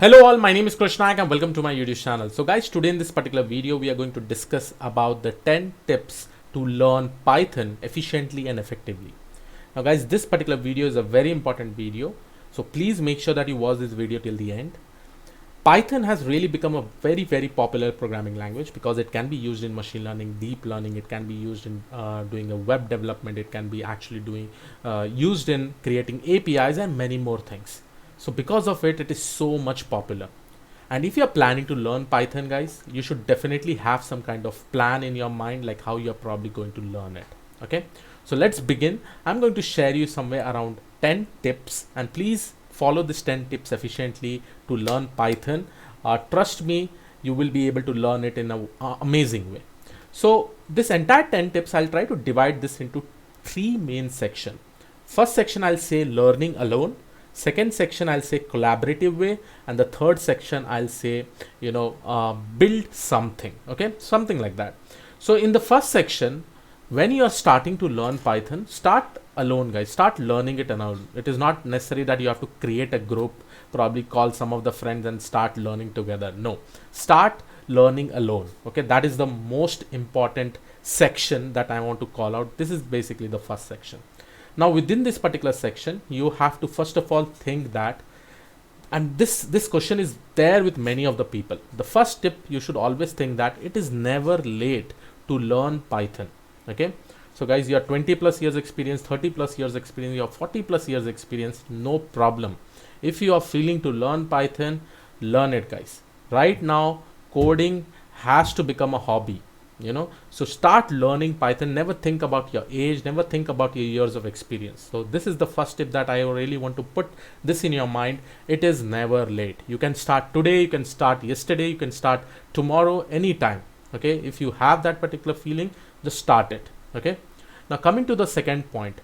Hello all, my name is Krish Naik and welcome to my YouTube channel. So guys, today in this particular video, we are going to discuss about the 10 tips to learn Python efficiently and effectively. Now guys, this particular video is a very important video. So please make sure that you watch this video till the end. Python has really become a very popular programming language because it can be used in machine learning, deep learning. It can be used in doing a web development. It can be actually used in creating APIs and many more things. So because of it, it is so much popular. And if you're planning to learn Python, guys, you should definitely have some kind of plan in your mind, like how you're probably going to learn it. Okay, so let's begin. I'm going to share you somewhere around 10 tips, and please follow this 10 tips efficiently to learn Python. Trust me, you will be able to learn it in an amazing way. So this entire 10 tips, I'll try to divide this into 3 main sections. First section, I'll say learning alone. Second section, I'll say collaborative way, and the third section, I'll say build something. Okay, something like that. So in the first section, when you are starting to learn Python, start alone, guys. Start learning it alone. It is not necessary that you have to create a group, probably call some of the friends and start learning together. No, start learning alone. Okay, that is the most important section that I want to call out. This is basically the first section. Now within this particular section, you have to first of all think that, and this question is there with many of the people. The first tip, you should always think that it is never late to learn Python. Okay, so guys, you are 20 plus years experience, 30 plus years experience, you have 40 plus years experience, no problem. If you are feeling to learn Python, learn it, guys. Right now, coding has to become a hobby. So start learning Python. Never think about your age, never think about your years of experience. So this is the first tip that I really want to put this in your mind. It is never late. You can start today, you can start yesterday, you can start tomorrow, anytime. Okay, if you have that particular feeling, just start it. Okay, now coming to the second point,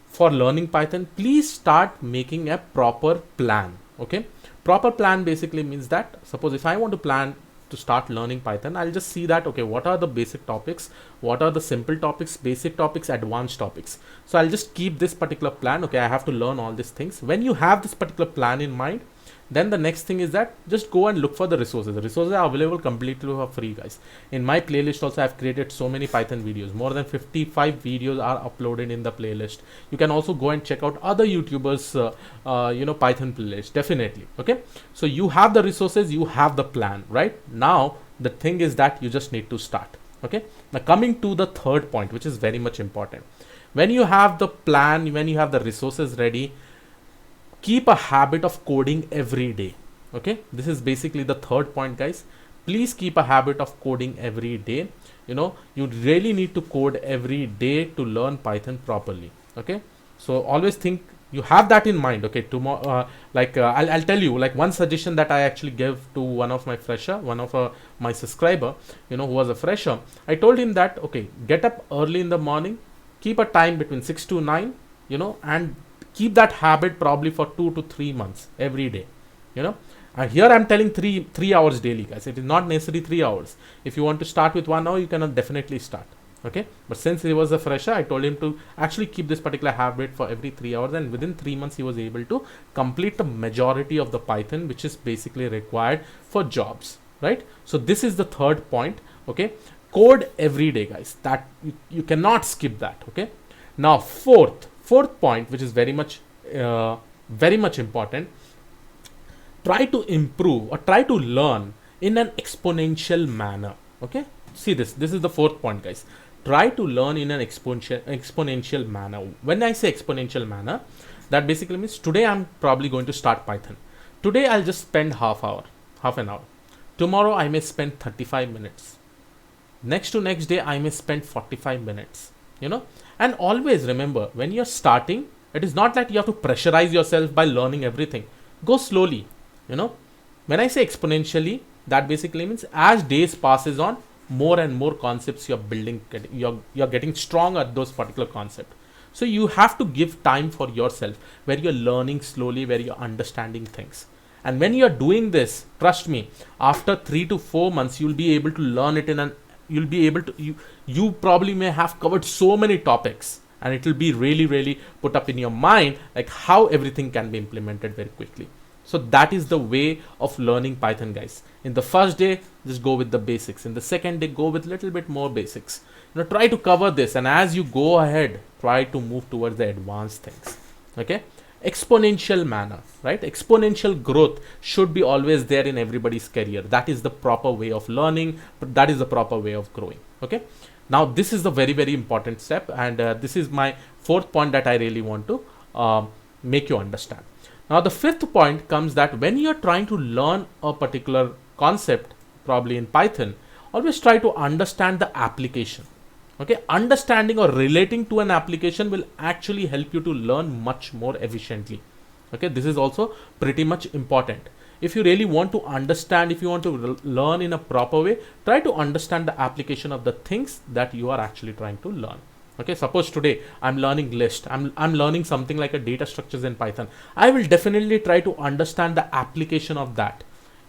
for learning Python, please start making a proper plan. Okay, proper plan basically means that, suppose if I want to plan to start learning Python, I'll just see that, okay, what are the basic topics, what are the simple topics, basic topics, advanced topics. So I'll just keep this particular plan. Okay, I have to learn all these things. When you have this particular plan in mind, then the next thing is that just go and look for the resources. The resources are available completely for free, guys. In my playlist also, I've created so many Python videos. More than 55 videos are uploaded in the playlist. You can also go and check out other YouTubers, Python playlist, definitely. Okay, so you have the resources, you have the plan, right? Now, the thing is that you just need to start. Okay, now coming to the third point, which is very much important. When you have the plan, when you have the resources ready, keep a habit of coding every day. Okay, this is basically the third point, guys. Please keep a habit of coding every day. You really need to code every day to learn Python properly. Okay, so always think you have that in mind. Okay, tomorrow, I'll tell you, like, one suggestion that I actually gave to one of my my subscriber, who was a fresher. I told him that, okay, get up early in the morning, keep a time between 6 to 9, and keep that habit probably for 2 to 3 months every day. And here I'm telling three hours daily, guys. It is not necessarily 3 hours. If you want to start with 1 hour, you can definitely start. Okay, but since he was a fresher, I told him to actually keep this particular habit for every 3 hours, and within 3 months he was able to complete the majority of the Python which is basically required for jobs, right? So this is the third point. Okay, code every day, guys. That you cannot skip that. Okay, now fourth point, which is very much important, try to improve or try to learn in an exponential manner. Okay, see, this is the fourth point, guys. Try to learn in an exponential manner. When I say exponential manner, that basically means today I'm probably going to start Python. Today I'll just spend half an hour. Tomorrow I may spend 35 minutes. Next day I may spend 45 minutes. And always remember, when you're starting, it is not that you have to pressurize yourself by learning everything. Go slowly. When I say exponentially, that basically means as days passes on, more and more concepts you're building, you're getting strong at those particular concepts. So you have to give time for yourself, where you're learning slowly, where you're understanding things. And when you're doing this, trust me, after 3 to 4 months, you'll be able to learn it you'll be able to, you probably may have covered so many topics, and it will be really put up in your mind, like how everything can be implemented very quickly. So that is the way of learning Python, guys. In the first day, just go with the basics. In the second day, go with little bit more basics. Try to cover this, and as you go ahead, try to move towards the advanced things. Okay, exponential manner, right? Exponential growth should be always there in everybody's career. That is the proper way of learning, but that is the proper way of growing. Okay, now this is the very important step, and this is my fourth point that I really want to make you understand. Now the fifth point comes that when you are trying to learn a particular concept, probably in Python, always try to understand the application. Okay, understanding or relating to an application will actually help you to learn much more efficiently. Okay, this is also pretty much important. If you really want to understand, if you want to learn in a proper way, try to understand the application of the things that you are actually trying to learn. Okay, suppose today I'm learning list, I'm learning something like a data structures in Python. I will definitely try to understand the application of that,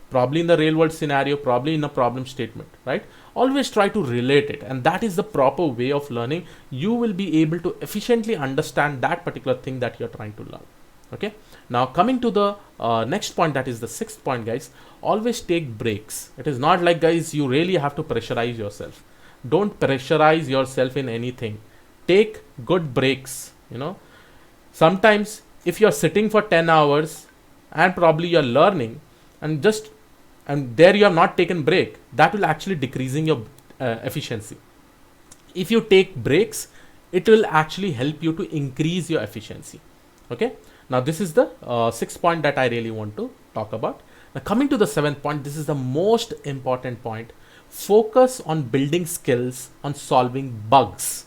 probably in the real world scenario, probably in a problem statement, right? Always try to relate it, and that is the proper way of learning. You will be able to efficiently understand that particular thing that you're trying to learn. Okay, now coming to the next point, that is the sixth point, guys. Always take breaks. It is not like, guys, you really have to pressurize yourself. Don't pressurize yourself in anything. Take good breaks. Sometimes if you're sitting for 10 hours and probably you're learning, and there you have not taken break, that will actually decreasing your efficiency. If you take breaks, it will actually help you to increase your efficiency. Okay, now this is the sixth point that I really want to talk about. Now coming to the seventh point, this is the most important point. Focus on building skills on solving bugs.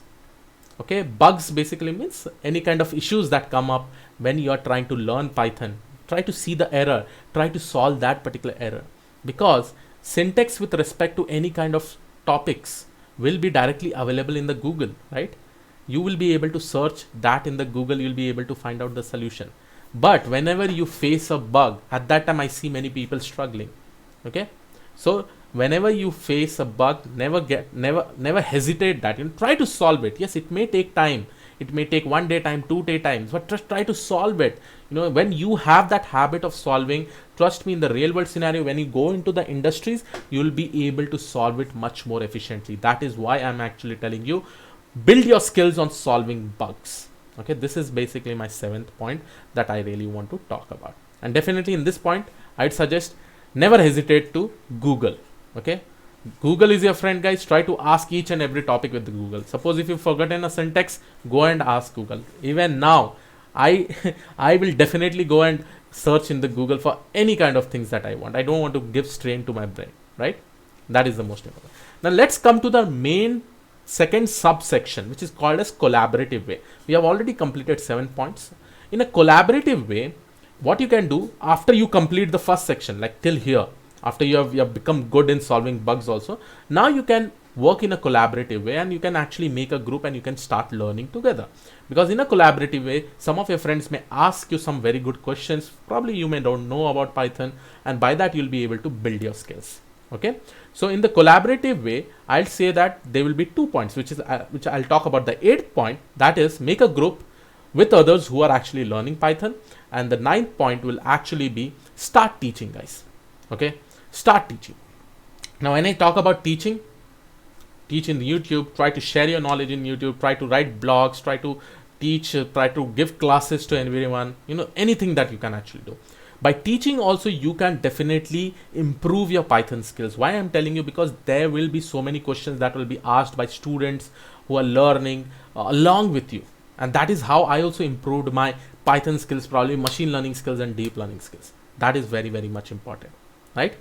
Okay, bugs basically means any kind of issues that come up when you are trying to learn Python. Try to see the error, try to solve that particular error, because syntax with respect to any kind of topics will be directly available in the Google, right? You will be able to search that in the Google, you'll be able to find out the solution. But whenever you face a bug, at that time I see many people struggling. Okay, so whenever you face a bug, never hesitate that. Try to solve it. Yes, it may take time. It may take 1 day time, 2 day times, but just try to solve it. When you have that habit of solving, trust me, in the real world scenario, when you go into the industries, you will be able to solve it much more efficiently. That is why I'm actually telling you, build your skills on solving bugs. Okay, this is basically my seventh point that I really want to talk about. And definitely in this point, I'd suggest never hesitate to Google. Okay, Google is your friend, guys. Try to ask each and every topic with Google. Suppose if you've forgotten a syntax, go and ask Google. Even now, I will definitely go and search in the Google for any kind of things that I want. I don't want to give strain to my brain, right? That is the most important. Now let's come to the main second subsection, which is called as collaborative way. We have already completed 7 points. In a collaborative way, what you can do after you complete the first section, like till here, after you have become good in solving bugs also, now you can work in a collaborative way, and you can actually make a group and you can start learning together. Because in a collaborative way, some of your friends may ask you some very good questions. Probably you may don't know about Python, and by that you'll be able to build your skills. Okay, so in the collaborative way, I'll say that there will be 2 points, which I'll talk about. The 8th point, that is make a group with others who are actually learning Python, and the 9th point will actually be start teaching, guys. Okay, start teaching. Now when I talk about teaching, teach in YouTube, try to share your knowledge in YouTube, try to write blogs, try to teach, try to give classes to everyone, anything that you can actually do. By teaching also, you can definitely improve your Python skills. Why I'm telling you? Because there will be so many questions that will be asked by students who are learning along with you. And that is how I also improved my Python skills, probably machine learning skills and deep learning skills. That is very, very much important, right?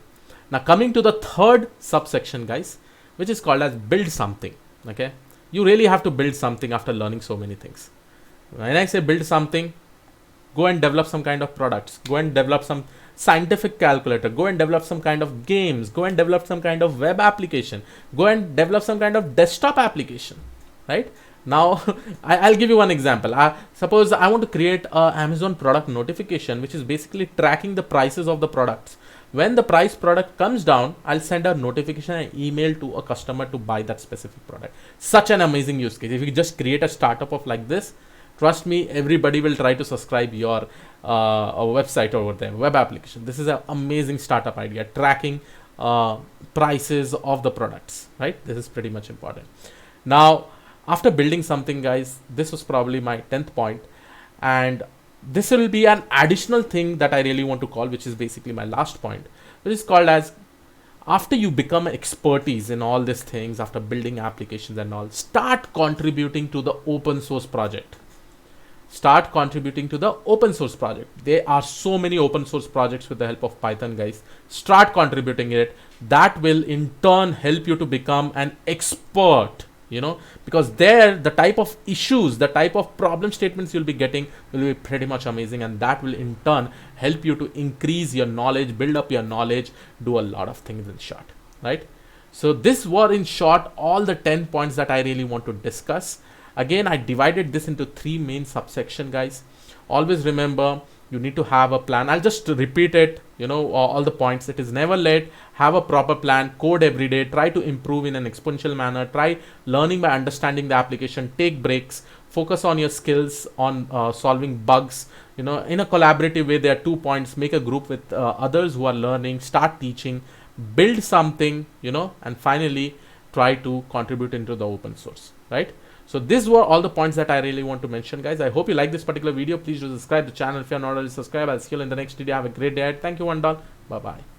Now coming to the third subsection, guys, which is called as build something. Okay, you really have to build something after learning so many things. When I say build something, go and develop some kind of products, go and develop some scientific calculator, go and develop some kind of games, go and develop some kind of web application, go and develop some kind of desktop application, right? Now I'll give you one example. Suppose I want to create a Amazon product notification, which is basically tracking the prices of the products. When the product comes down, I'll send a notification and email to a customer to buy that specific product. Such an amazing use case. If you just create a startup of like this, Trust me, everybody will try to subscribe your website over there, web application. This is an amazing startup idea, tracking prices of the products, right? This is pretty much important. Now, after building something, guys, this was probably my 10th point, and this will be an additional thing that I really want to call, which is basically my last point, which is called as, after you become expertise in all these things, after building applications and all, start contributing to the open source project. Start contributing to the open source project. There are so many open source projects with the help of Python, guys. Start contributing it. That will in turn help you to become an expert, because there the type of issues, the type of problem statements you'll be getting will be pretty much amazing, and that will in turn help you to increase your knowledge, build up your knowledge, do a lot of things in short, right? So this were in short all the 10 points that I really want to discuss. Again, I divided this into 3 main subsection, guys. Always remember, you need to have a plan. I'll just repeat it, all the points. It is never late. Have a proper plan. Code every day. Try to improve in an exponential manner. Try learning by understanding the application. Take breaks. Focus on your skills, on solving bugs. In a collaborative way, there are 2 points. Make a group with others who are learning. Start teaching. Build something, and finally, try to contribute into the open source, right? So these were all the points that I really want to mention, guys. I hope you like this particular video. Please do subscribe to the channel if you're not already subscribed. I'll see you in the next video. Have a great day. Thank you, Vandal. Bye-bye.